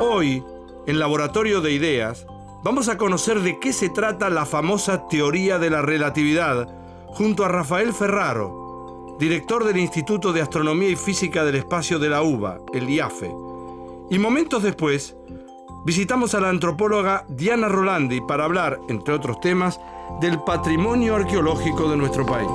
Hoy, en Laboratorio de Ideas, vamos a conocer de qué se trata la famosa teoría de la relatividad junto a Rafael Ferraro, director del Instituto de Astronomía y Física del Espacio de la UBA, el IAFE. Y momentos después, visitamos a la antropóloga Diana Rolandi para hablar, entre otros temas, del patrimonio arqueológico de nuestro país.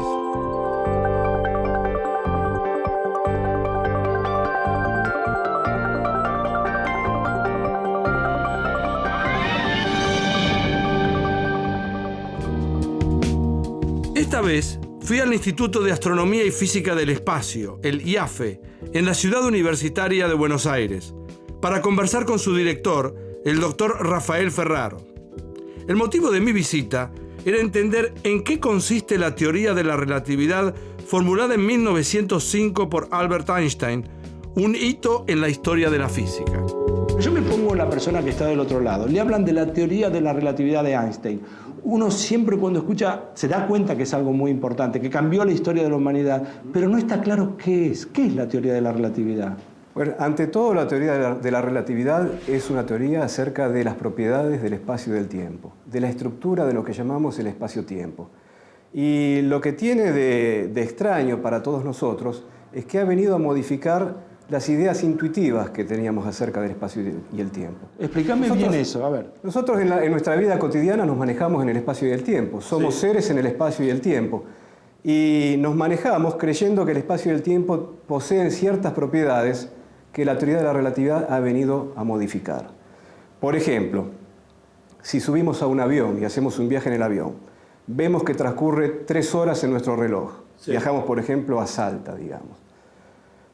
Esta vez fui al Instituto de Astronomía y Física del Espacio, el IAFE, en la ciudad universitaria de Buenos Aires, para conversar con su director, el doctor Rafael Ferraro. El motivo de mi visita era entender en qué consiste la teoría de la relatividad formulada en 1905 por Albert Einstein, un hito en la historia de la física. Yo me pongo en la persona que está del otro lado. Le hablan de la teoría de la relatividad de Einstein. Uno siempre cuando escucha se da cuenta que es algo muy importante, que cambió la historia de la humanidad, pero no está claro qué es. ¿Qué es la teoría de la relatividad? Bueno, ante todo, la teoría de la relatividad es una teoría acerca de las propiedades del espacio y del tiempo, de la estructura de lo que llamamos el espacio-tiempo. Y lo que tiene de extraño para todos nosotros es que ha venido a modificar las ideas intuitivas que teníamos acerca del espacio y el tiempo. Explícame bien eso, a ver. Nosotros en nuestra vida cotidiana nos manejamos en el espacio y el tiempo. Somos seres en el espacio y el tiempo. Y nos manejamos creyendo que el espacio y el tiempo poseen ciertas propiedades que la teoría de la relatividad ha venido a modificar. Por ejemplo, si subimos a un avión y hacemos un viaje en el avión, vemos que transcurre 3 horas en nuestro reloj. Sí. Viajamos, por ejemplo, a Salta, digamos.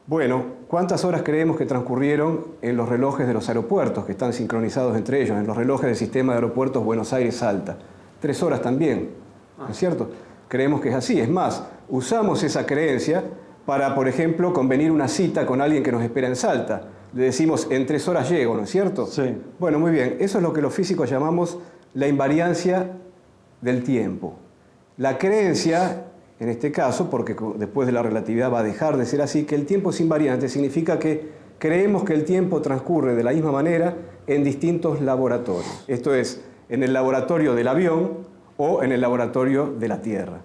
Bueno, ¿cuántas horas creemos que transcurrieron en los relojes de los aeropuertos, que están sincronizados entre ellos, en los relojes del sistema de aeropuertos Buenos Aires-Salta? 3 horas también, ¿no es cierto? Creemos que es así. Es más, usamos esa creencia para, por ejemplo, convenir una cita con alguien que nos espera en Salta. Le decimos, en 3 horas llego, ¿no es cierto? Sí. Bueno, muy bien. Eso es lo que los físicos llamamos la invariancia del tiempo. La creencia, en este caso, porque después de la relatividad va a dejar de ser así, que el tiempo es invariante, significa que creemos que el tiempo transcurre de la misma manera en distintos laboratorios. Esto es, en el laboratorio del avión o en el laboratorio de la Tierra.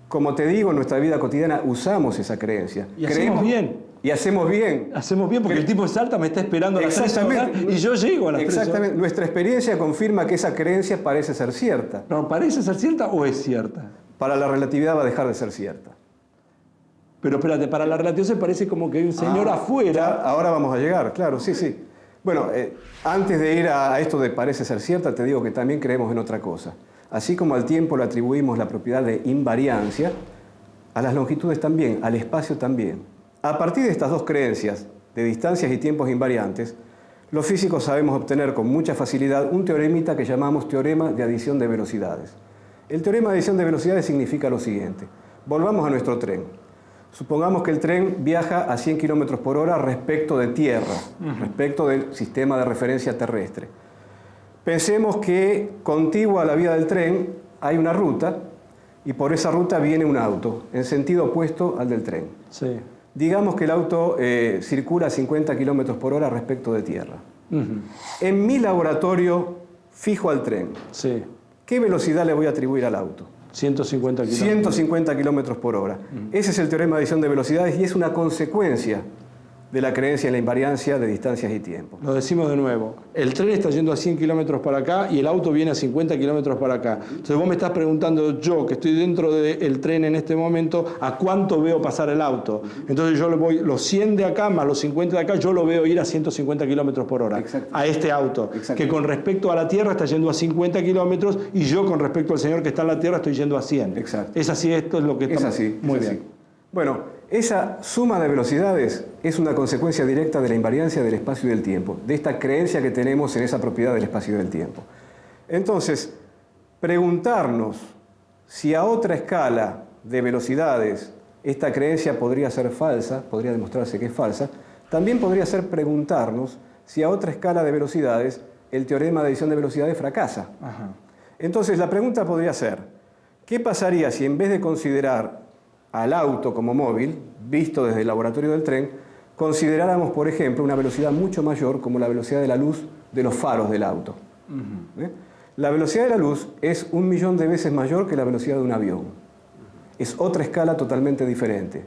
Como te digo, en nuestra vida cotidiana usamos esa creencia. Y hacemos bien. Y hacemos bien. Hacemos bien porque el tipo de Salta me está esperando a las 3 horas y yo llego a las 3 horas. Exactamente. Nuestra experiencia confirma que esa creencia parece ser cierta. ¿No parece ser cierta o es cierta? Para la relatividad va a dejar de ser cierta. Pero espérate, para la relatividad se parece como que hay un señor afuera. Ya, ahora vamos a llegar, claro, sí. Bueno, antes de ir a esto de parece ser cierta, te digo que también creemos en otra cosa. Así como al tiempo le atribuimos la propiedad de invariancia, a las longitudes también, al espacio también. A partir de estas dos creencias, de distancias y tiempos invariantes, los físicos sabemos obtener con mucha facilidad un teoremita que llamamos teorema de adición de velocidades. El teorema de adición de velocidades significa lo siguiente. Volvamos a nuestro tren. Supongamos que el tren viaja a 100 km por hora respecto de tierra, respecto del sistema de referencia terrestre. Pensemos que contigua a la vía del tren hay una ruta y por esa ruta viene un auto en sentido opuesto al del tren. Sí. Digamos que el auto circula a 50 km por hora respecto de tierra. En mi laboratorio fijo al tren. Sí. ¿Qué velocidad le voy a atribuir al auto? 150 kilómetros. 150 km por hora. Ese es el teorema de adición de velocidades y es una consecuencia de la creencia en la invariancia de distancias y tiempo. Lo decimos de nuevo. El tren está yendo a 100 kilómetros para acá y el auto viene a 50 kilómetros para acá. Entonces vos me estás preguntando, yo que estoy dentro del tren en este momento, ¿a cuánto veo pasar el auto? Entonces yo le voy los 100 de acá más los 50 de acá, yo lo veo ir a 150 kilómetros por hora. A este auto, que con respecto a la Tierra está yendo a 50 kilómetros y yo con respecto al señor que está en la Tierra estoy yendo a 100. Exacto. Es así, esto es lo que estamos... Es así. Muy es bien. Así. Bueno, esa suma de velocidades es una consecuencia directa de la invariancia del espacio y del tiempo, de esta creencia que tenemos en esa propiedad del espacio y del tiempo. Entonces, preguntarnos si a otra escala de velocidades esta creencia podría ser falsa, podría demostrarse que es falsa, también podría ser preguntarnos si a otra escala de velocidades el teorema de adición de velocidades fracasa. Entonces, la pregunta podría ser, ¿qué pasaría si en vez de considerar al auto como móvil, visto desde el laboratorio del tren, consideráramos, por ejemplo, una velocidad mucho mayor como la velocidad de la luz de los faros del auto. La velocidad de la luz es 1.000.000 de veces mayor que la velocidad de un avión. Es otra escala totalmente diferente.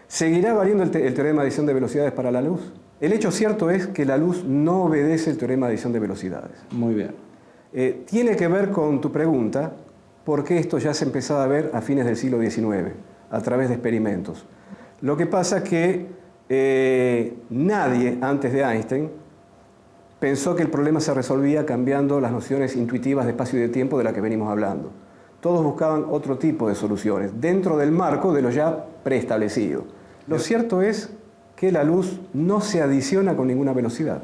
¿Seguirá valiendo el teorema de adición de velocidades para la luz? El hecho cierto es que la luz no obedece el teorema de adición de velocidades. Muy bien. Tiene que ver con tu pregunta, por qué esto ya se empezaba a ver a fines del siglo XIX, a través de experimentos. Lo que pasa es que nadie antes de Einstein pensó que el problema se resolvía cambiando las nociones intuitivas de espacio y de tiempo de las que venimos hablando. Todos buscaban otro tipo de soluciones, dentro del marco de lo ya preestablecido. Lo cierto es que la luz no se adiciona con ninguna velocidad.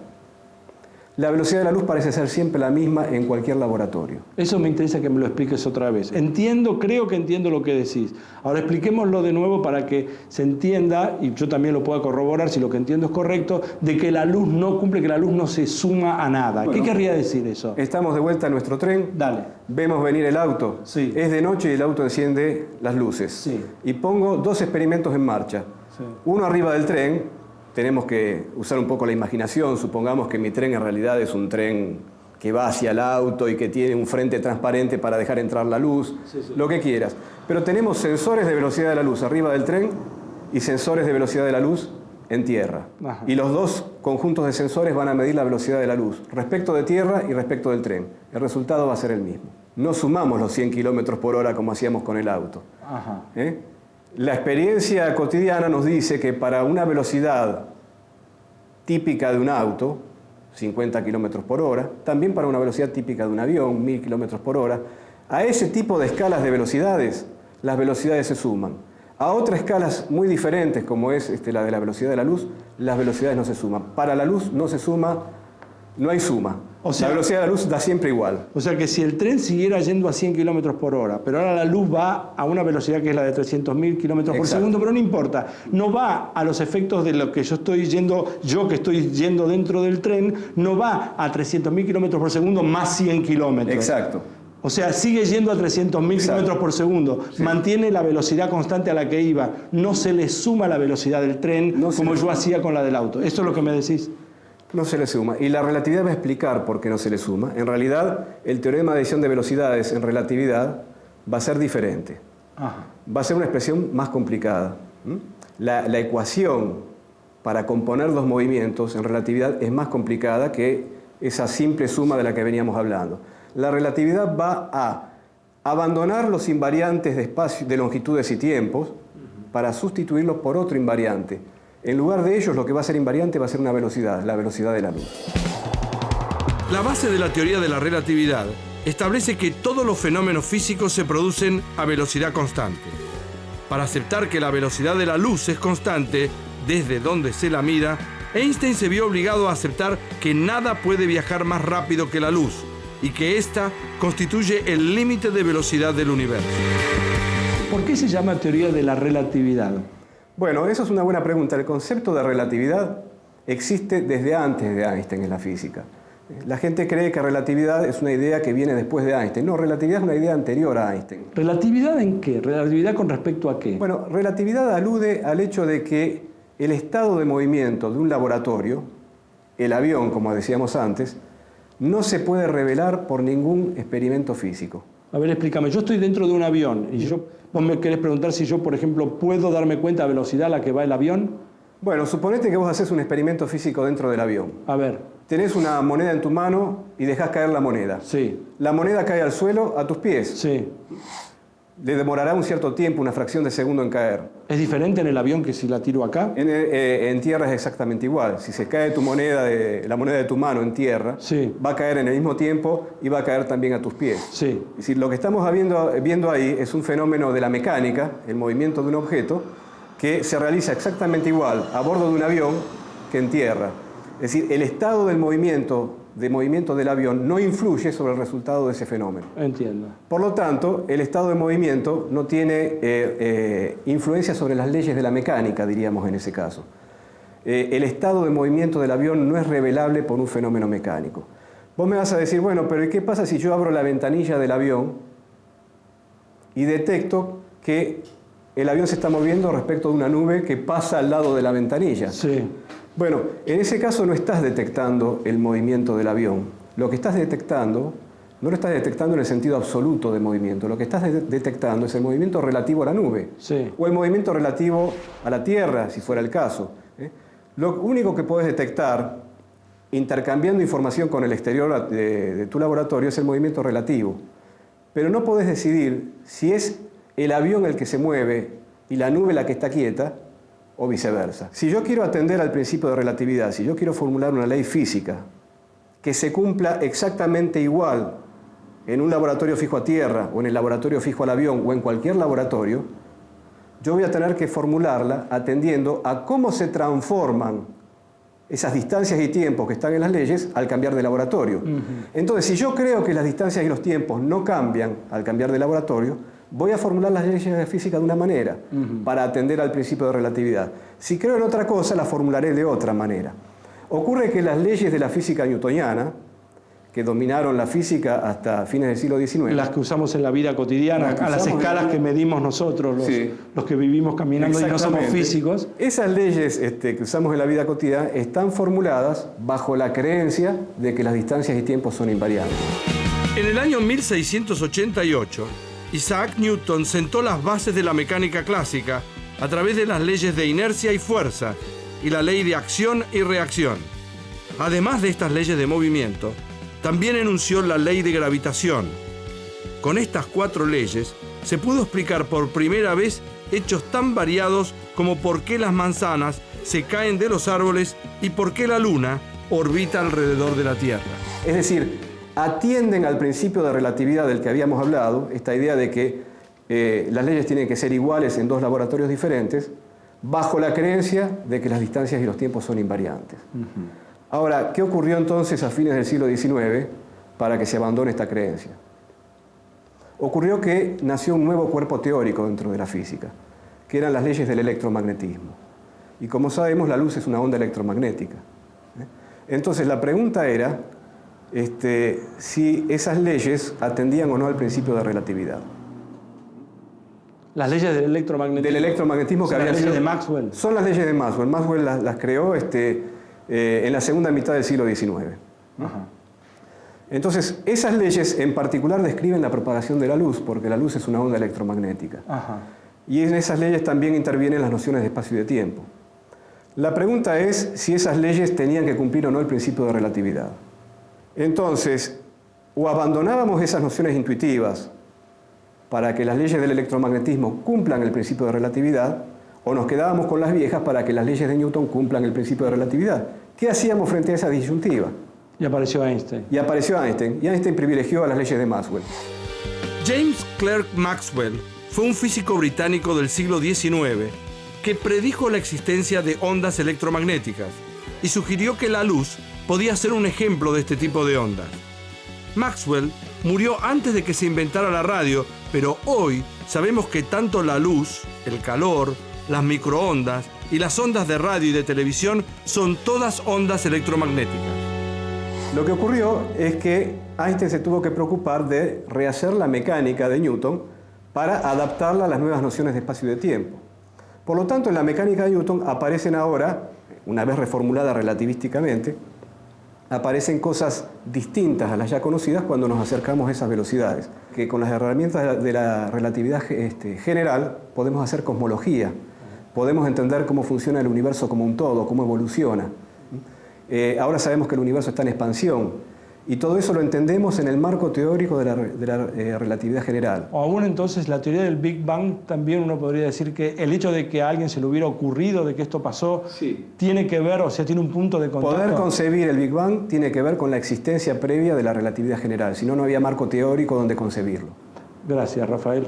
La velocidad de la luz parece ser siempre la misma en cualquier laboratorio. Eso me interesa que me lo expliques otra vez. Creo que entiendo lo que decís. Ahora expliquémoslo de nuevo para que se entienda, y yo también lo pueda corroborar si lo que entiendo es correcto, de que la luz no cumple, que la luz no se suma a nada. Bueno, ¿qué querría decir eso? Estamos de vuelta en nuestro tren. Dale. Vemos venir el auto. Sí. Es de noche y el auto enciende las luces. Sí. Y pongo 2 experimentos en marcha. Sí. Uno arriba del tren. Tenemos que usar un poco la imaginación. Supongamos que mi tren en realidad es un tren que va hacia el auto y que tiene un frente transparente para dejar entrar la luz, lo que quieras. Pero tenemos sensores de velocidad de la luz arriba del tren y sensores de velocidad de la luz en tierra. Ajá. Y los dos conjuntos de sensores van a medir la velocidad de la luz respecto de tierra y respecto del tren. El resultado va a ser el mismo. No sumamos los 100 kilómetros por hora como hacíamos con el auto. Ajá. La experiencia cotidiana nos dice que para una velocidad típica de un auto, 50 kilómetros por hora, también para una velocidad típica de un avión, 1000 kilómetros por hora, a ese tipo de escalas de velocidades, las velocidades se suman. A otras escalas muy diferentes, como es la de la velocidad de la luz, las velocidades no se suman. Para la luz no se suma, no hay suma. O sea, la velocidad de la luz da siempre igual. O sea que si el tren siguiera yendo a 100 kilómetros por hora, pero ahora la luz va a una velocidad que es la de 300.000 kilómetros por segundo, pero no importa, no va a los efectos de lo que yo que estoy yendo dentro del tren, no va a 300.000 kilómetros por segundo más 100 kilómetros. Exacto. O sea, sigue yendo a 300.000 kilómetros por segundo, sí. Mantiene la velocidad constante a la que iba, no se le suma la velocidad del tren como yo hacía con la del auto. ¿Esto es lo que me decís? No se le suma. Y la relatividad va a explicar por qué no se le suma. En realidad, el teorema de adición de velocidades en relatividad va a ser diferente. Ajá. Va a ser una expresión más complicada. La ecuación para componer los movimientos en relatividad es más complicada que esa simple suma de la que veníamos hablando. La relatividad va a abandonar los invariantes de espacio, de longitudes y tiempos para sustituirlos por otro invariante. En lugar de ellos, lo que va a ser invariante va a ser una velocidad, la velocidad de la luz. La base de la teoría de la relatividad establece que todos los fenómenos físicos se producen a velocidad constante. Para aceptar que la velocidad de la luz es constante, desde donde se la mida, Einstein se vio obligado a aceptar que nada puede viajar más rápido que la luz y que ésta constituye el límite de velocidad del universo. ¿Por qué se llama teoría de la relatividad? Bueno, eso es una buena pregunta. El concepto de relatividad existe desde antes de Einstein en la física. La gente cree que relatividad es una idea que viene después de Einstein. No, relatividad es una idea anterior a Einstein. ¿Relatividad en qué? ¿Relatividad con respecto a qué? Bueno, relatividad alude al hecho de que el estado de movimiento de un laboratorio, el avión, como decíamos antes, no se puede revelar por ningún experimento físico. A ver, explícame. Yo estoy dentro de un avión y vos me querés preguntar si yo, por ejemplo, puedo darme cuenta de la velocidad a la que va el avión. Bueno, suponete que vos haces un experimento físico dentro del avión. A ver. Tenés una moneda en tu mano y dejás caer la moneda. Sí. La moneda cae al suelo a tus pies. Sí. Le demorará un cierto tiempo, una fracción de segundo en caer. ¿Es diferente en el avión que si la tiro acá? En tierra es exactamente igual. Si se cae tu moneda la moneda de tu mano en tierra, sí, va a caer en el mismo tiempo y va a caer también a tus pies. Sí. Es decir, lo que estamos viendo ahí es un fenómeno de la mecánica, el movimiento de un objeto, que se realiza exactamente igual a bordo de un avión que en tierra. Es decir, el estado del movimiento del avión no influye sobre el resultado de ese fenómeno. Entiendo. Por lo tanto, el estado de movimiento no tiene influencia sobre las leyes de la mecánica, diríamos en ese caso. El estado de movimiento del avión no es revelable por un fenómeno mecánico. Vos me vas a decir, bueno, pero ¿y qué pasa si yo abro la ventanilla del avión y detecto que el avión se está moviendo respecto de una nube que pasa al lado de la ventanilla. Sí. Bueno, en ese caso no estás detectando el movimiento del avión. Lo que estás detectando, no lo estás detectando en el sentido absoluto de movimiento. Lo que estás detectando es el movimiento relativo a la nube. Sí. O el movimiento relativo a la Tierra, si fuera el caso. Lo único que puedes detectar, intercambiando información con el exterior de tu laboratorio, es el movimiento relativo. Pero no podés decidir si es el avión el que se mueve y la nube la que está quieta, o viceversa. Si yo quiero atender al principio de relatividad, si yo quiero formular una ley física que se cumpla exactamente igual en un laboratorio fijo a tierra, o en el laboratorio fijo al avión, o en cualquier laboratorio, yo voy a tener que formularla atendiendo a cómo se transforman esas distancias y tiempos que están en las leyes al cambiar de laboratorio. Entonces, si yo creo que las distancias y los tiempos no cambian al cambiar de laboratorio, voy a formular las leyes de física de una manera para atender al principio de relatividad. Si creo en otra cosa, la formularé de otra manera. Ocurre que las leyes de la física newtoniana, que dominaron la física hasta fines del siglo XIX... Las que usamos en la vida cotidiana, a las escalas que medimos nosotros, los que vivimos caminando y no somos físicos. Esas leyes que usamos en la vida cotidiana están formuladas bajo la creencia de que las distancias y tiempos son invariables. En el año 1688, Isaac Newton sentó las bases de la mecánica clásica a través de las leyes de inercia y fuerza y la ley de acción y reacción. Además de estas leyes de movimiento, también enunció la ley de gravitación. Con estas 4 leyes se pudo explicar por primera vez hechos tan variados como por qué las manzanas se caen de los árboles y por qué la luna orbita alrededor de la Tierra. Es decir, atienden al principio de relatividad del que habíamos hablado, esta idea de que las leyes tienen que ser iguales en 2 laboratorios diferentes, bajo la creencia de que las distancias y los tiempos son invariantes. Ahora, ¿qué ocurrió entonces a fines del siglo XIX para que se abandone esta creencia? Ocurrió que nació un nuevo cuerpo teórico dentro de la física, que eran las leyes del electromagnetismo. Y como sabemos, la luz es una onda electromagnética. Entonces, la pregunta era si esas leyes atendían o no al principio de relatividad. Las leyes del electromagnetismo. Del electromagnetismo que había las leyes sido, de Maxwell. Son las leyes de Maxwell. Maxwell las creó en la segunda mitad del siglo XIX. Entonces, esas leyes en particular describen la propagación de la luz, porque la luz es una onda electromagnética. Y en esas leyes también intervienen las nociones de espacio y de tiempo. La pregunta es si esas leyes tenían que cumplir o no el principio de relatividad. Entonces, o abandonábamos esas nociones intuitivas para que las leyes del electromagnetismo cumplan el principio de relatividad, o nos quedábamos con las viejas para que las leyes de Newton cumplan el principio de relatividad. ¿Qué hacíamos frente a esa disyuntiva? Y apareció Einstein. Y Einstein privilegió a las leyes de Maxwell. James Clerk Maxwell fue un físico británico del siglo XIX que predijo la existencia de ondas electromagnéticas y sugirió que la luz podía ser un ejemplo de este tipo de ondas. Maxwell murió antes de que se inventara la radio, pero hoy sabemos que tanto la luz, el calor, las microondas y las ondas de radio y de televisión son todas ondas electromagnéticas. Lo que ocurrió es que Einstein se tuvo que preocupar de rehacer la mecánica de Newton para adaptarla a las nuevas nociones de espacio y de tiempo. Por lo tanto, en la mecánica de Newton aparecen ahora, una vez reformulada relativísticamente, aparecen cosas distintas a las ya conocidas cuando nos acercamos a esas velocidades. Que con las herramientas de la relatividad general podemos hacer cosmología, podemos entender cómo funciona el universo como un todo, cómo evoluciona. Ahora sabemos que el universo está en expansión y todo eso lo entendemos en el marco teórico de la relatividad general. O aún entonces la teoría del Big Bang también uno podría decir que el hecho de que a alguien se le hubiera ocurrido de que esto pasó tiene que ver, o sea, tiene un punto de contacto. Poder concebir el Big Bang tiene que ver con la existencia previa de la relatividad general, si no, no había marco teórico donde concebirlo. Gracias, Rafael.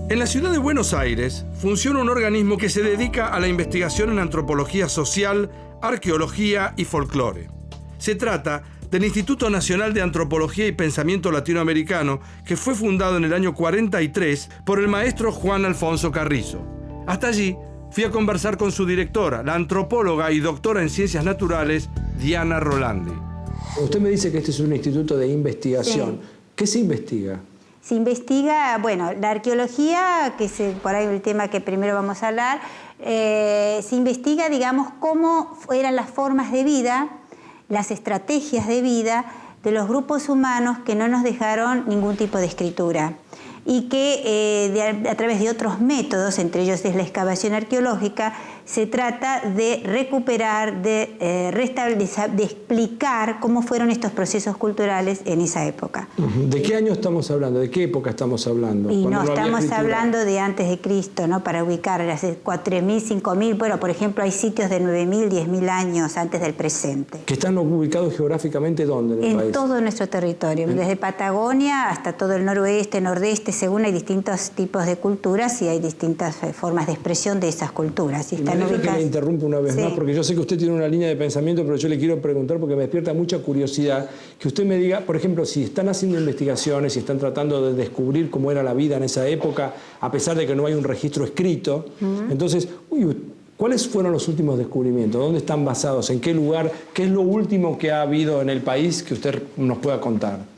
En la ciudad de Buenos Aires funciona un organismo que se dedica a la investigación en antropología social, arqueología y folclore. Se trata del Instituto Nacional de Antropología y Pensamiento Latinoamericano, que fue fundado en el año 43 por el maestro Juan Alfonso Carrizo. Hasta allí fui a conversar con su directora, la antropóloga y doctora en Ciencias Naturales, Diana Rolandi. Usted me dice que este es un instituto de investigación. Sí. ¿Qué se investiga? Se investiga, bueno, la arqueología, que es por ahí el tema que primero vamos a hablar, se investiga, digamos, cómo eran las formas de vida, las estrategias de vida de los grupos humanos que no nos dejaron ningún tipo de escritura y que a través de otros métodos, entre ellos es la excavación arqueológica, se trata de recuperar, de restablecer, de explicar cómo fueron estos procesos culturales en esa época. ¿De qué año estamos hablando? ¿De qué época estamos hablando? Y no, había estamos escritura. hablando de antes de Cristo, ¿no? Para ubicar, hace 4.000, 5.000, bueno, por ejemplo, hay sitios de 9.000, 10.000 años antes del presente. ¿Que están ubicados geográficamente dónde en el país? En todo nuestro territorio, desde Patagonia hasta todo el noroeste, nordeste, según hay distintos tipos de culturas y hay distintas formas de expresión de esas culturas. Y están que ubicadas. le interrumpo una vez Sí. más, porque yo sé que usted tiene una línea de pensamiento, pero yo le quiero preguntar porque me despierta mucha curiosidad, que usted me diga, por ejemplo, si están haciendo investigaciones, si están tratando de descubrir cómo era la vida en esa época, a pesar de que no hay un registro escrito, entonces, ¿cuáles fueron los últimos descubrimientos? ¿Dónde están basados? ¿En qué lugar? ¿Qué es lo último que ha habido en el país que usted nos pueda contar?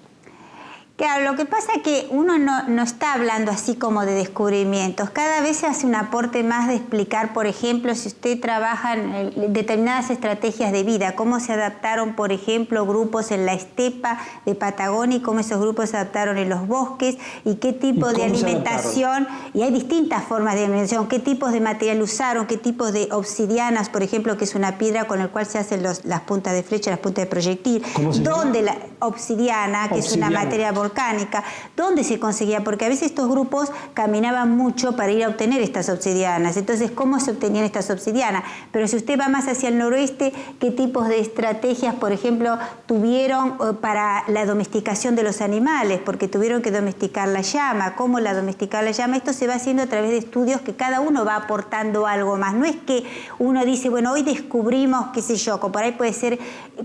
Claro, lo que pasa es que uno no está hablando así como de descubrimientos. Cada vez se hace un aporte más de explicar, por ejemplo, si usted trabaja en determinadas estrategias de vida, cómo se adaptaron, por ejemplo, grupos en la estepa de Patagonia y cómo esos grupos se adaptaron en los bosques y qué tipo de alimentación. Y hay distintas formas de alimentación, qué tipos de material usaron, qué tipos de obsidianas, por ejemplo, que es una piedra con la cual se hacen las puntas de flecha, las puntas de proyectil. ¿Dónde la obsidiana, que es una materia volcánica, dónde se conseguía? Porque a veces estos grupos caminaban mucho para ir a obtener estas obsidianas. Entonces, ¿cómo se obtenían estas obsidianas? Pero si usted va más hacia el noroeste, ¿qué tipos de estrategias, por ejemplo, tuvieron para la domesticación de los animales? Porque tuvieron que domesticar la llama. ¿Cómo la domesticar la llama? Esto se va haciendo a través de estudios que cada uno va aportando algo más. No es que uno dice, bueno, hoy descubrimos, qué sé yo, por ahí puede ser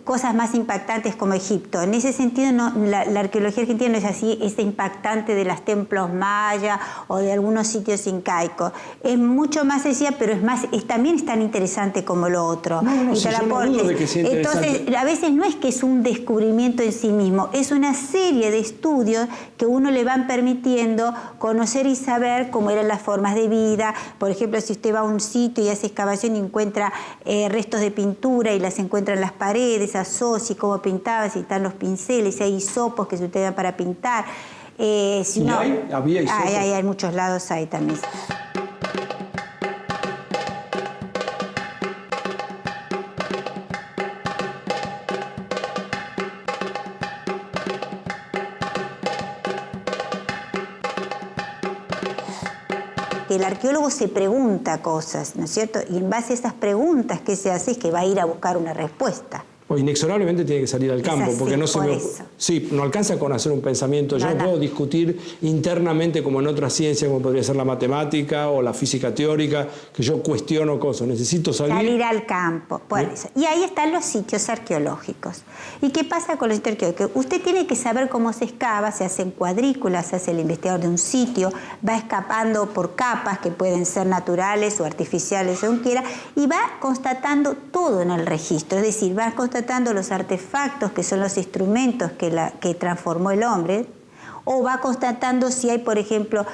cosas más impactantes como Egipto. En ese sentido, no, la arqueología argentina no es así, es impactante de los templos mayas o de algunos sitios incaicos. Es mucho más sencilla, pero también es tan interesante como lo otro. Entonces, a veces no es que es un descubrimiento en sí mismo, es una serie de estudios que uno le van permitiendo conocer y saber cómo eran las formas de vida. Por ejemplo, si usted va a un sitio y hace excavación y encuentra restos de pintura y las encuentra en las paredes, asocia cómo pintaba, si están los pinceles, si hay hisopos que se utilizan para pintar. Si no, ¿Había hisopos? Hay en muchos lados hay también. El arqueólogo se pregunta cosas, ¿no es cierto? Y en base a esas preguntas que se hace es que va a ir a buscar una respuesta. O inexorablemente tiene que salir al campo, así, porque no no alcanza con hacer un pensamiento. Yo no puedo discutir internamente como en otras ciencias, como podría ser la matemática o la física teórica, que yo cuestiono cosas. Necesito salir al campo. Por eso. Y ahí están los sitios arqueológicos. ¿Y qué pasa con los sitios arqueológicos? Usted tiene que saber cómo se excava, se hacen cuadrículas, se hace el investigador de un sitio, va escapando por capas que pueden ser naturales o artificiales, según quiera, y va constatando todo en el registro. Es decir, va constatando los artefactos que son los instrumentos que transformó el hombre, o va constatando si hay, por ejemplo,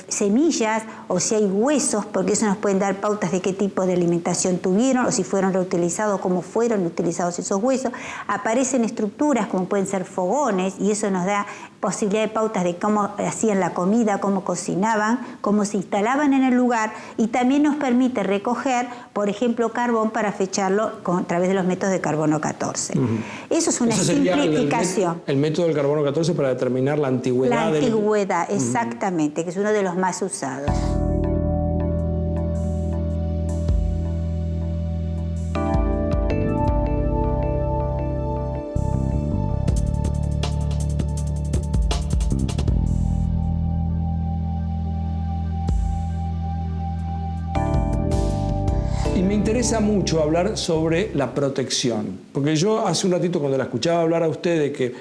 semillas o si hay huesos, porque eso nos pueden dar pautas de qué tipo de alimentación tuvieron o si fueron reutilizados, cómo fueron utilizados esos huesos. Aparecen estructuras como pueden ser fogones y eso nos da posibilidad de pautas de cómo hacían la comida, cómo cocinaban, cómo se instalaban en el lugar, y también nos permite recoger, por ejemplo, carbón para fecharlo a través de los métodos de carbono 14. Eso es una simplificación. El método del carbono 14 para determinar la antigüedad. Exactamente, que es uno de los más usados. Y me interesa mucho hablar sobre la protección, porque yo hace un ratito cuando la escuchaba hablar a usted de que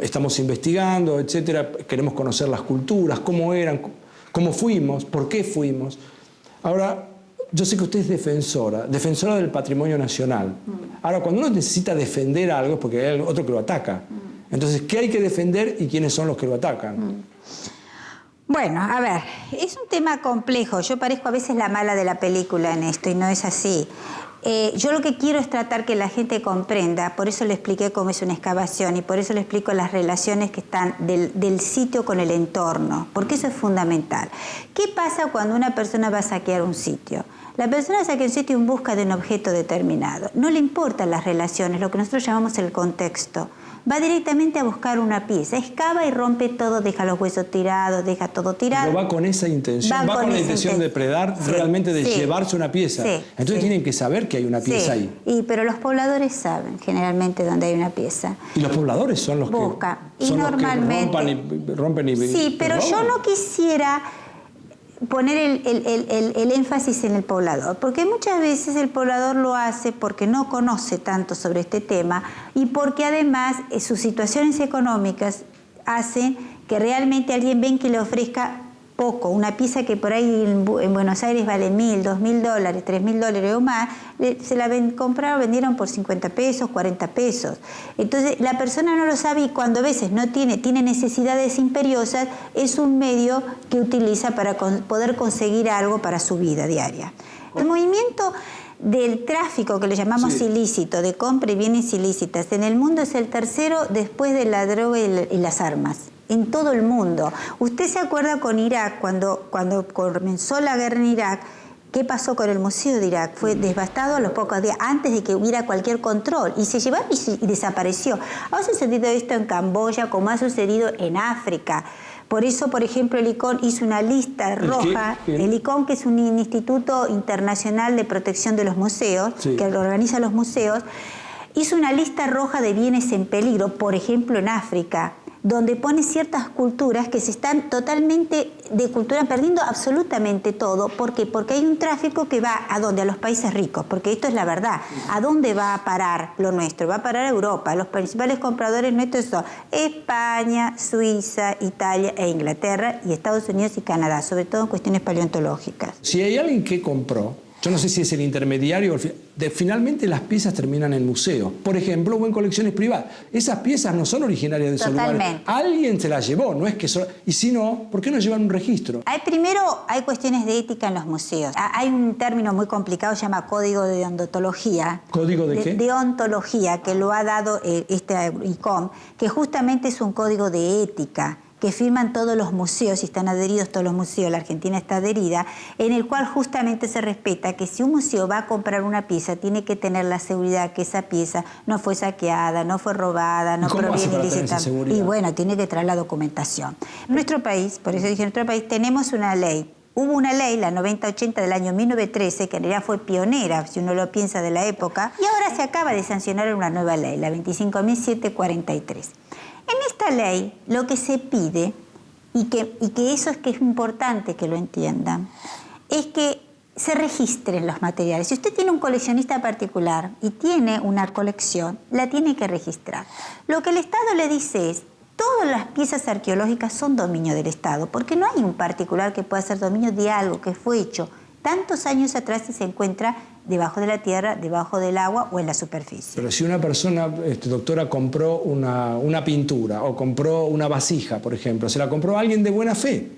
estamos investigando, etcétera, queremos conocer las culturas, cómo eran, cómo fuimos, por qué fuimos. Ahora, yo sé que usted es defensora del patrimonio nacional. Ahora, cuando uno necesita defender algo es porque hay otro que lo ataca. Entonces, ¿qué hay que defender y quiénes son los que lo atacan? Bueno, a ver, es un tema complejo. Yo parezco a veces la mala de la película en esto y no es así. Yo lo que quiero es tratar que la gente comprenda, por eso le expliqué cómo es una excavación y por eso le explico las relaciones que están del sitio con el entorno, porque eso es fundamental. ¿Qué pasa cuando una persona va a saquear un sitio? La persona saquea un sitio en busca de un objeto determinado. No le importan las relaciones, lo que nosotros llamamos el contexto. Va directamente a buscar una pieza, excava y rompe todo, deja los huesos tirados, deja todo tirado. Pero va con esa intención, va con la intención de predar, sí, realmente de llevarse una pieza. Sí, entonces tienen que saber que hay una pieza ahí. Pero los pobladores saben generalmente dónde hay una pieza. Y los pobladores son los buscan. Que son normalmente, los que rompen y sí, pero yo no quisiera poner el énfasis en el poblador, porque muchas veces el poblador lo hace porque no conoce tanto sobre este tema y porque además sus situaciones económicas hacen que realmente alguien ven que le ofrezca poco, una pieza que por ahí en Buenos Aires vale $1.000, $2.000, $3.000 o más, se la vendieron por 50 pesos, 40 pesos. Entonces la persona no lo sabe y cuando a veces no tiene necesidades imperiosas, es un medio que utiliza para poder conseguir algo para su vida diaria. El movimiento del tráfico que le llamamos ilícito, de compra y bienes ilícitas, en el mundo es el tercero después de la droga y las armas. En todo el mundo. ¿Usted se acuerda con Irak, cuando comenzó la guerra en Irak, qué pasó con el Museo de Irak? Fue devastado a los pocos días, antes de que hubiera cualquier control, y se llevaron y desapareció. Ha sucedido esto en Camboya, como ha sucedido en África. Por eso, por ejemplo, el ICON hizo una lista roja. El ICON, que es un Instituto Internacional de Protección de los Museos, que organiza los museos, hizo una lista roja de bienes en peligro, por ejemplo, en África, donde pone ciertas culturas que se están totalmente de cultura perdiendo absolutamente todo. ¿Por qué? Porque hay un tráfico que va ¿a dónde? A los países ricos, porque esto es la verdad. ¿A dónde va a parar lo nuestro? Va a parar a Europa. Los principales compradores nuestros son España, Suiza, Italia e Inglaterra, y Estados Unidos y Canadá, sobre todo en cuestiones paleontológicas. Si hay alguien que compró, yo no sé si es el intermediario, finalmente las piezas terminan en museos, por ejemplo, o en colecciones privadas. Esas piezas no son originarias de esos lugares. Alguien se las llevó, no es que son... Y si no, ¿por qué no llevan un registro? Primero, hay cuestiones de ética en los museos. Hay un término muy complicado, se llama código de deontología. ¿Código de qué? Deontología, que lo ha dado este ICOM, que justamente es un código de ética que firman todos los museos y están adheridos todos los museos, la Argentina está adherida, en el cual justamente se respeta que si un museo va a comprar una pieza, tiene que tener la seguridad que esa pieza no fue saqueada, no fue robada, no proviene ilícitamente. Y bueno, tiene que traer la documentación. En nuestro país, por eso dije en nuestro país, tenemos una ley. Hubo una ley, la 9080 del año 1913, que en realidad fue pionera, si uno lo piensa, de la época, y ahora se acaba de sancionar una nueva ley, la 25.743. En esta ley lo que se pide, y que eso es que es importante que lo entiendan, es que se registren los materiales. Si usted tiene un coleccionista particular y tiene una colección, la tiene que registrar. Lo que el Estado le dice es, todas las piezas arqueológicas son dominio del Estado, porque no hay un particular que pueda ser dominio de algo que fue hecho tantos años atrás y se encuentra debajo de la tierra, debajo del agua o en la superficie. Pero si una persona, doctora, compró una pintura o compró una vasija, por ejemplo, se la compró a alguien de buena fe,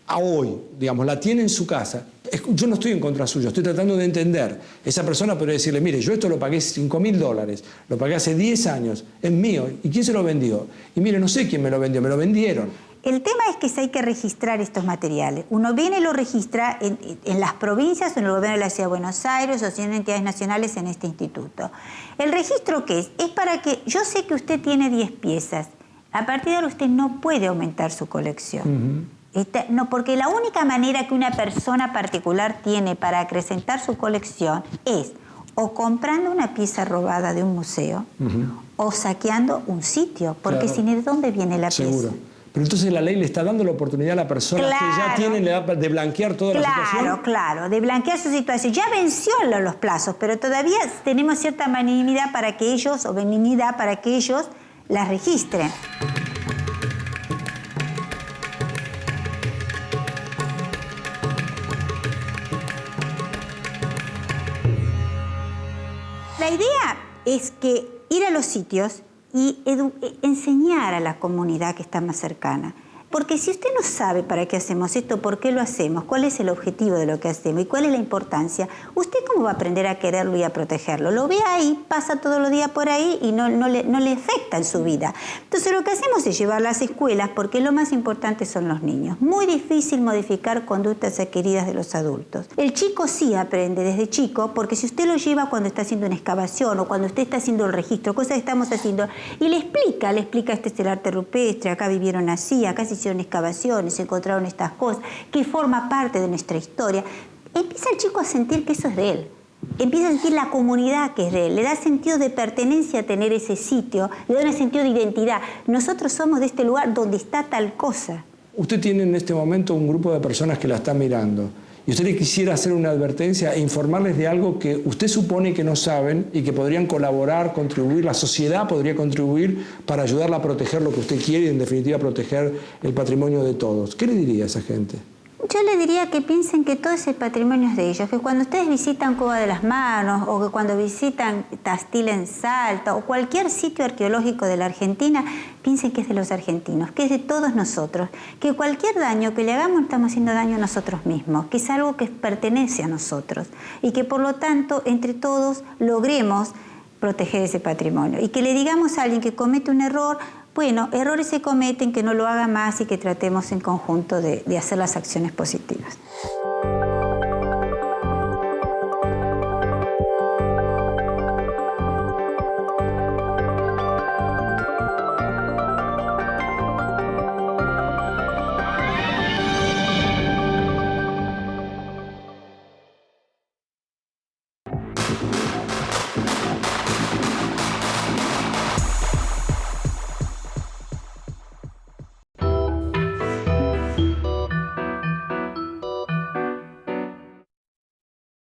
a hoy, digamos, la tiene en su casa, yo no estoy en contra suyo, estoy tratando de entender. Esa persona podría decirle, mire, yo esto lo pagué $5.000, lo pagué hace 10 años, es mío, ¿y quién se lo vendió? Y mire, no sé quién me lo vendió, me lo vendieron. El tema es que hay que registrar estos materiales. Uno viene y lo registra en las provincias o en el gobierno de la Ciudad de Buenos Aires o si en entidades nacionales en este instituto. ¿El registro qué es? Es para que yo sé que usted tiene 10 piezas. A partir de ahora usted no puede aumentar su colección. No, porque la única manera que una persona particular tiene para acrecentar su colección es o comprando una pieza robada de un museo o saqueando un sitio, porque si no, ¿de dónde viene la pieza? Pero entonces la ley le está dando la oportunidad a la persona que ya tiene la edad de blanquear toda la situación. Claro, de blanquear su situación. Ya venció los plazos, pero todavía tenemos cierta benignidad para que ellos las registren. La idea es que ir a los sitios y enseñar a la comunidad que está más cercana. Porque si usted no sabe para qué hacemos esto, por qué lo hacemos, cuál es el objetivo de lo que hacemos y cuál es la importancia, ¿usted cómo va a aprender a quererlo y a protegerlo? Lo ve ahí, pasa todos los días por ahí y no le afecta en su vida. Entonces lo que hacemos es llevar a las escuelas, porque lo más importante son los niños. Muy difícil modificar conductas adquiridas de los adultos. El chico sí aprende desde chico, porque si usted lo lleva cuando está haciendo una excavación o cuando usted está haciendo el registro, cosas que estamos haciendo, y le explica, este es el arte rupestre, acá vivieron así, acá se hicieron excavaciones, se encontraron estas cosas, que forma parte de nuestra historia. Empieza el chico a sentir que eso es de él. Empieza a sentir la comunidad que es de él. Le da sentido de pertenencia a tener ese sitio, le da un sentido de identidad. Nosotros somos de este lugar donde está tal cosa. Usted tiene en este momento un grupo de personas que la están mirando. Y usted le quisiera hacer una advertencia e informarles de algo que usted supone que no saben y que podrían colaborar, contribuir, la sociedad podría contribuir para ayudarla a proteger lo que usted quiere y en definitiva proteger el patrimonio de todos. ¿Qué le diría a esa gente? Yo le diría que piensen que todo ese patrimonio es de ellos, que cuando ustedes visitan Cueva de las Manos o que cuando visitan Tastil en Salta o cualquier sitio arqueológico de la Argentina, piensen que es de los argentinos, que es de todos nosotros, que cualquier daño que le hagamos estamos haciendo daño a nosotros mismos, que es algo que pertenece a nosotros y que por lo tanto entre todos logremos proteger ese patrimonio y que le digamos a alguien que comete un error, bueno, errores se cometen, que no lo haga más y que tratemos en conjunto de hacer las acciones positivas.